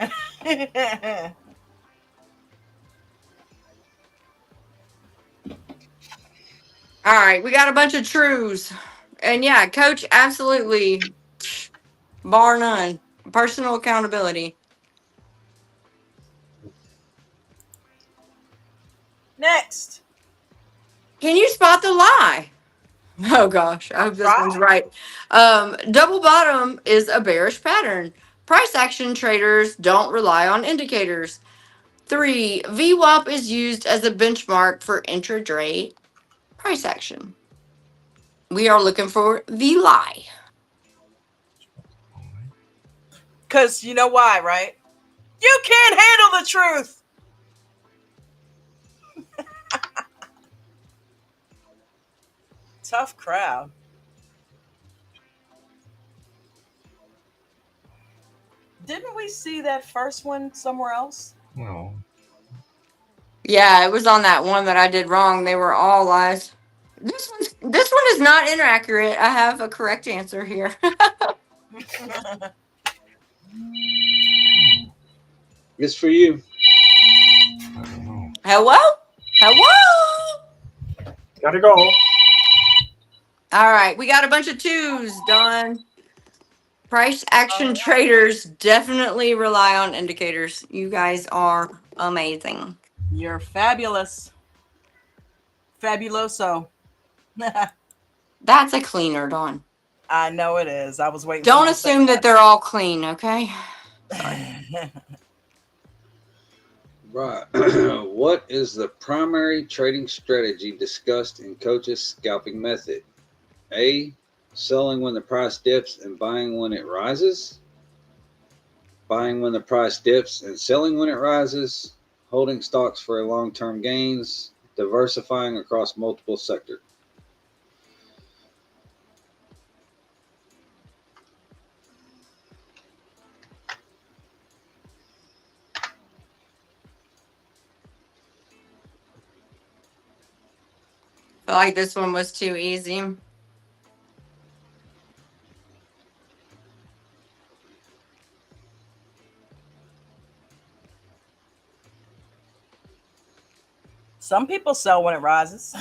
H: All right, we got a bunch of trues. And yeah, Coach, absolutely, bar none, personal accountability.
C: Next.
H: Can you spot the lie? Oh gosh, I hope this one's right. Double bottom is a bearish pattern. Price action traders don't rely on indicators. 3, VWAP is used as a benchmark for intraday price action. We are looking for the lie.
C: Because you know why, right? You can't handle the truth. Tough crowd. Didn't we see that first one somewhere else?
J: No.
H: Yeah, it was on that one that I did wrong. They were all lies. This one is not inaccurate. I have a correct answer here.
E: It's for you.
H: Hello? Hello?
J: Gotta go.
H: All right, we got a bunch of 2s done. Price action traders definitely rely on indicators. You guys are amazing.
C: You're fabulous. Fabuloso.
H: That's a cleaner, Dawn.
C: I know it is. I was waiting.
H: Don't assume that they're all clean, okay?
E: Right. What is the primary trading strategy discussed in Coach's scalping method? A. Selling when the price dips and buying when it rises. Buying when the price dips and selling when it rises. Holding stocks for long term gains. Diversifying across multiple sectors.
H: I feel like this one was too easy.
C: Some people sell when it rises.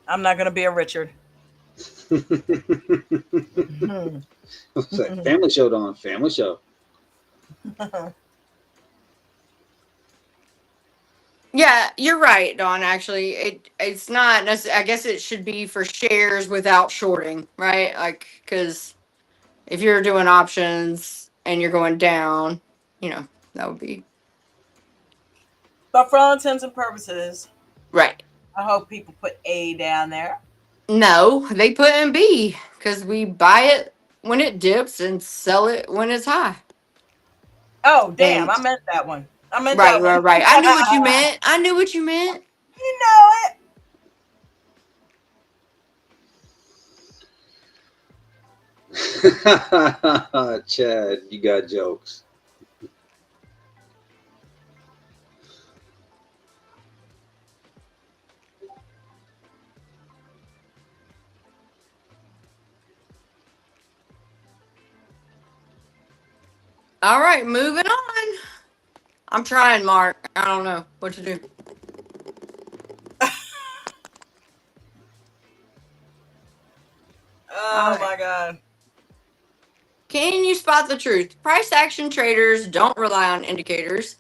C: I'm not going to be a Richard.
E: It's like family show, Dawn. Family show.
H: Yeah, you're right, Dawn. Actually, it's not necessarily. I guess it should be for shares without shorting, right? Like, because if you're doing options and you're going down, that would be
C: But for all intents and purposes,
H: right.
C: I hope people put A down there.
H: No, they put in B because we buy it when it dips and sell it when it's high.
C: Oh, damn.
H: And
C: I meant that one. I meant
H: right,
C: that
H: right,
C: one.
H: right. I knew what you meant. I knew what you meant.
C: You know it.
E: Chad, you got jokes.
H: All right, moving on. I'm trying, Mark. I don't know what to do. All
C: Oh,
H: right.
C: my God.
H: Can you spot the truth? Price action traders don't rely on indicators.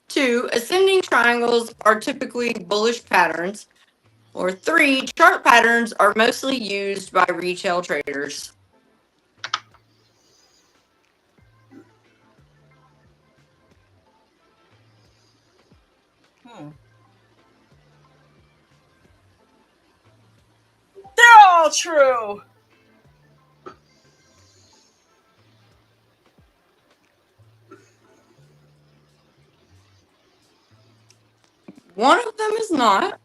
H: 2, ascending triangles are typically bullish patterns. Or 3, chart patterns are mostly used by retail traders.
C: They're all true.
H: One of them is not.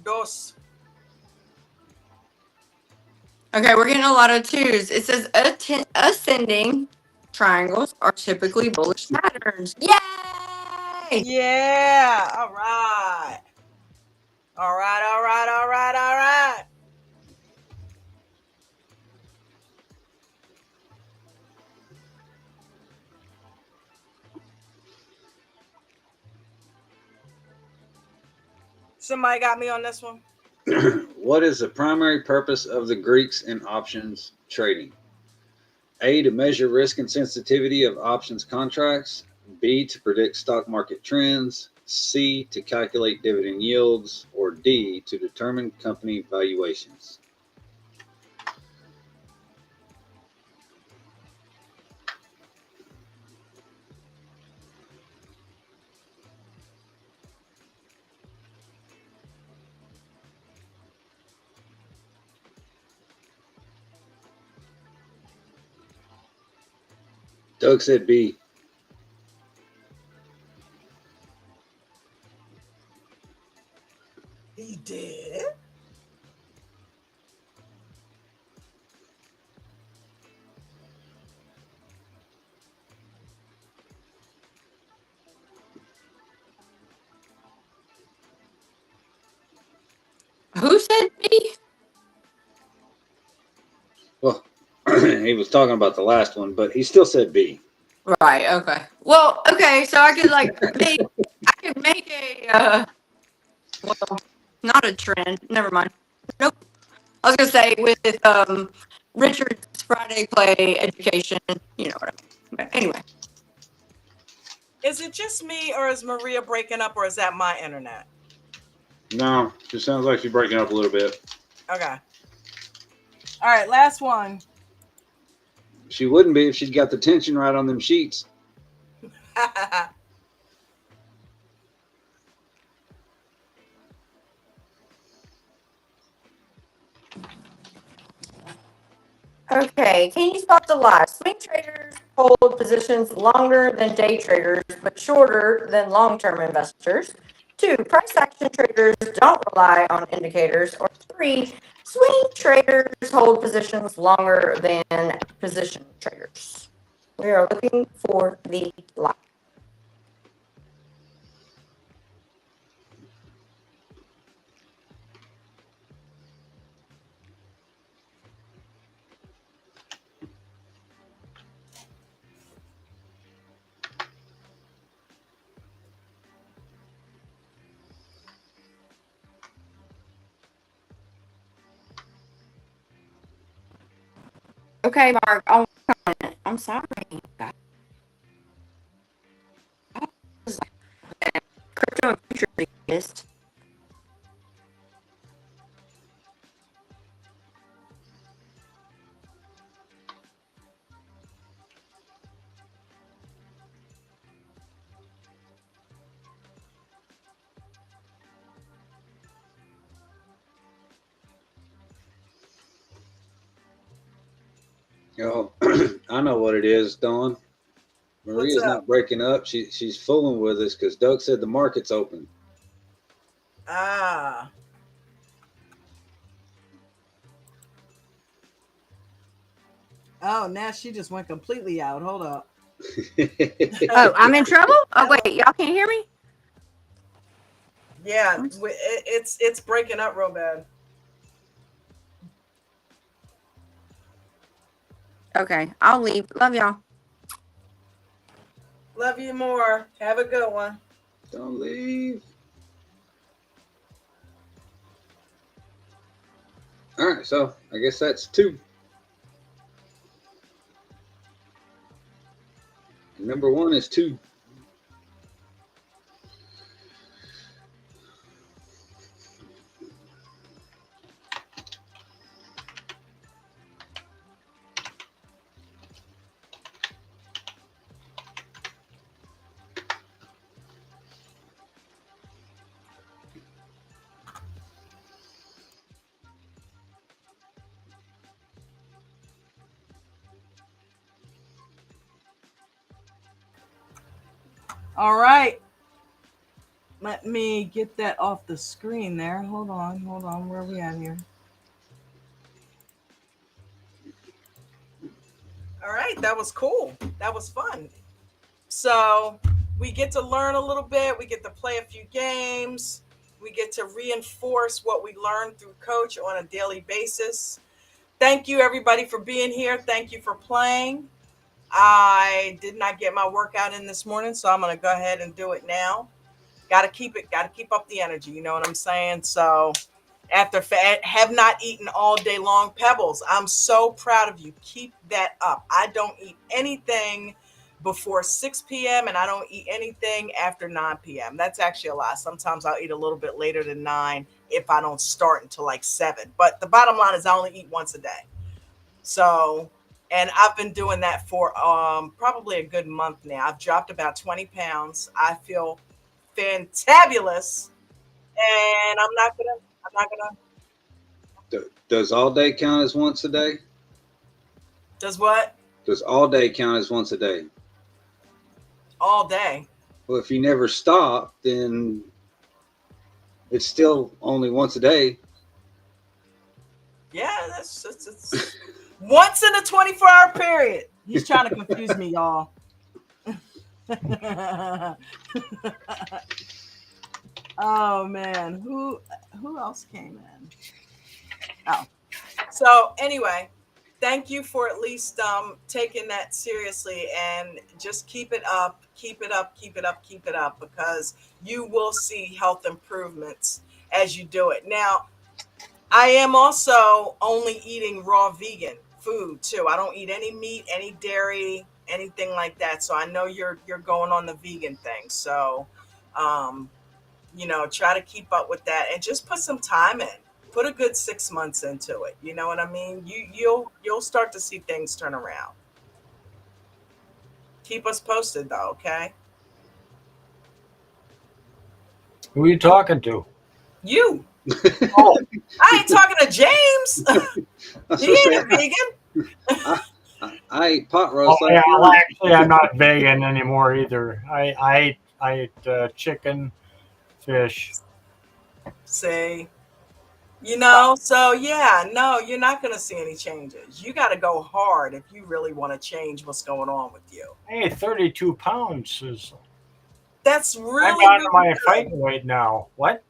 C: Dos.
H: Okay, we're getting a lot of 2s. It says ascending triangles are typically bullish patterns. Yay!
C: Yeah. All right. All right. All right. All right. All right. Somebody got me on this one.
E: What is the primary purpose of the Greeks in options trading? A, to measure risk and sensitivity of options contracts. B, to predict stock market trends. C, to calculate dividend yields. Or D, to determine company valuations. Doug said B.
C: He did.
H: Who said B?
E: Well, he was talking about the last one, but he still said B.
H: Right, okay. Well, okay, so I could make a well, not a trend. Never mind. Nope. I was gonna say with Richard's Friday play education, you know what I mean. But anyway.
C: Is it just me, or is Maria breaking up, or is that my internet?
E: No, it sounds like she's breaking up a little bit.
C: Okay. All right, last one.
E: She wouldn't be if she'd got the tension right on them sheets.
H: Okay, can you spot the lie? Swing traders hold positions longer than day traders, but shorter than long-term investors. 2, price action traders don't rely on indicators. Or 3, swing traders hold positions longer than position traders. We are looking for the lie. Okay, Mark, I'm sorry. Crypto and future exist.
E: Oh, I know what it is, Dawn. Maria's not breaking up. She's fooling with us because Doug said the market's open.
C: Ah. Oh, now she just went completely out. Hold up.
H: Oh, I'm in trouble? Oh, wait, y'all can't hear me?
C: Yeah, it's breaking up real bad.
H: Okay, I'll leave. Love y'all.
C: Love you more. Have a good one.
E: Don't leave. All right, so I guess that's 2. Number 1 is 2.
C: All right. Let me get that off the screen there. Hold on. Where are we at here? All right, that was cool. That was fun. So we get to learn a little bit. We get to play a few games. We get to reinforce what we learned through Coach on a daily basis. Thank you, everybody, for being here. Thank you for playing. I did not get my workout in this morning, so I'm going to go ahead and do it now. Got to keep up the energy. You know what I'm saying? So after have not eaten all day long. Pebbles, I'm so proud of you. Keep that up. I don't eat anything before 6 p.m. and I don't eat anything after 9 p.m. That's actually a lie. Sometimes I'll eat a little bit later than 9 if I don't start until like 7. But the bottom line is I only eat once a day. So, and I've been doing that for probably a good month now. I've dropped about 20 pounds. I feel fantabulous. And I'm not gonna
E: Does all day count as once a day?
C: Does what?
E: Does all day count as once a day?
C: All day.
E: Well, if you never stop, then it's still only once a day.
C: Yeah, it's once in a 24-hour period. He's trying to confuse me, y'all. Oh man, who else came in? Oh, so anyway, thank you for at least taking that seriously and just keep it up, because you will see health improvements as you do it. Now, I am also only eating raw vegan food too. I don't eat any meat, any dairy. anything like that. So I know you're going on the vegan thing. So, try to keep up with that and just put some time in. Put a good 6 months into it. You know what I mean? You'll start to see things turn around. Keep us posted though, okay?
J: Who are you talking to?
C: You.
J: Oh,
C: I ain't talking to James. He ain't a vegan.
E: I ate pot roast.
J: yeah, well, actually, I'm not vegan anymore either. I ate chicken, fish.
C: See, so yeah, no, you're not going to see any changes. You got to go hard if you really want to change what's going on with you.
J: Hey, 32 pounds is.
C: That's really.
J: I'm down to my
C: good.
J: fighting weight now. What?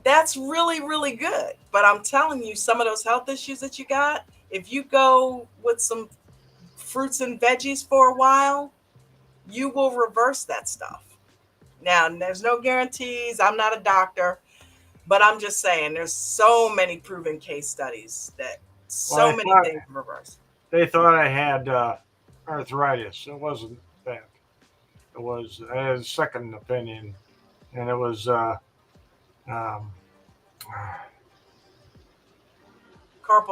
C: That's really, really good. But I'm telling you, some of those health issues that you got, if you go with some fruits and veggies for a while, you will reverse that stuff. Now, there's no guarantees. I'm not a doctor, but I'm just saying there's so many proven case studies that many things reverse.
J: They thought I had arthritis. It wasn't that. I had a second opinion, and it was
C: carpal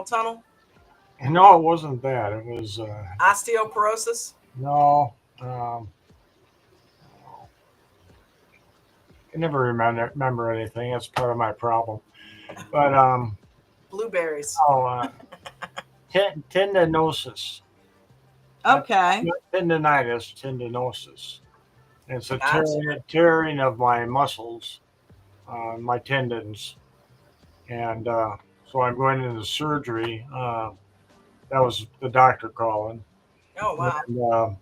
C: tunnel.
J: No, it wasn't that. It was
C: osteoporosis.
J: No. I never remember anything. That's part of my problem. But
C: blueberries.
J: Oh, tendinosis.
C: Okay.
J: Tendinosis. It's a tearing of my muscles, my tendons, and so I'm going into surgery. That was the doctor calling.
C: Oh wow!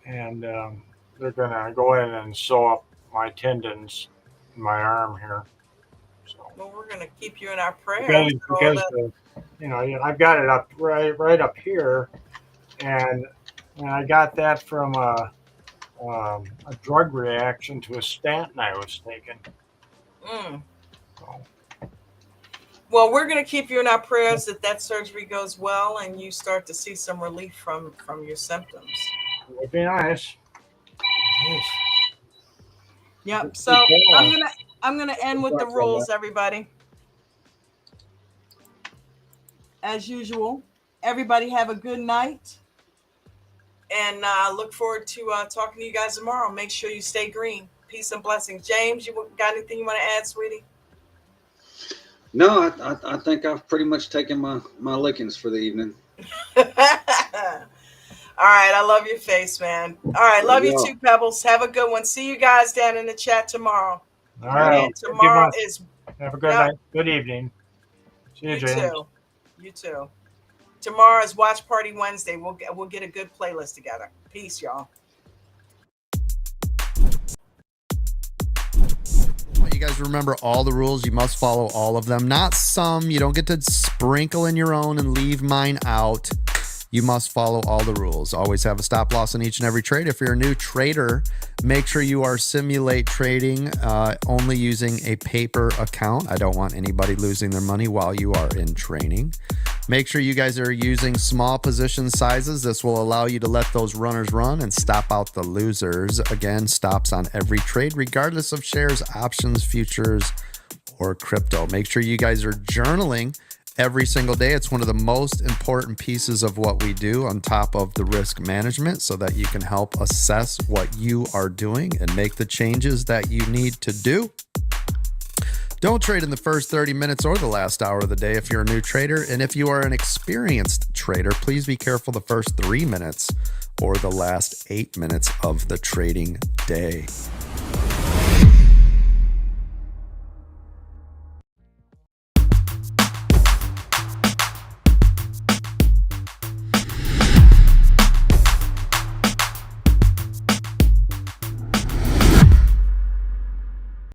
J: And they're gonna go in and sew up my tendons in my arm here. So,
C: well, we're gonna keep you in our prayers.
J: Because I've got it up right up here, and I got that from a drug reaction to a statin I was taking. So.
C: Well, we're going to keep you in our prayers that surgery goes well and you start to see some relief from your symptoms.
J: It would be nice.
C: Yep. So I'm gonna end with the rules, everybody. As usual, everybody have a good night, and look forward to talking to you guys tomorrow. Make sure you stay green. Peace and blessings. James, you got anything you want to add, sweetie?
E: No, I think I've pretty much taken my lickings for the evening.
C: All right, I love your face, man. All right, love you too, Pebbles. Have a good one. See you guys down in the chat tomorrow.
J: All right.
C: And tomorrow is.
J: Have a good night. Good evening. See you, James.
C: You too. Tomorrow is Watch Party Wednesday. We'll get a good playlist together. Peace, y'all.
A: You guys remember all the rules. You must follow all of them. Not some. You don't get to sprinkle in your own and leave mine out. You must follow all the rules. Always have a stop loss in each and every trade. If you're a new trader, make sure you are simulate trading only using a paper account. I don't want anybody losing their money while you are in training. Make sure you guys are using small position sizes. This will allow you to let those runners run and stop out the losers. Again, stops on every trade, regardless of shares, options, futures, or crypto. Make sure you guys are journaling every single day. It's one of the most important pieces of what we do on top of the risk management, so that you can help assess what you are doing and make the changes that you need to do. Don't trade in the first 30 minutes or the last hour of the day if you're a new trader. And if you are an experienced trader, please be careful the first 3 minutes or the last 8 minutes of the trading day.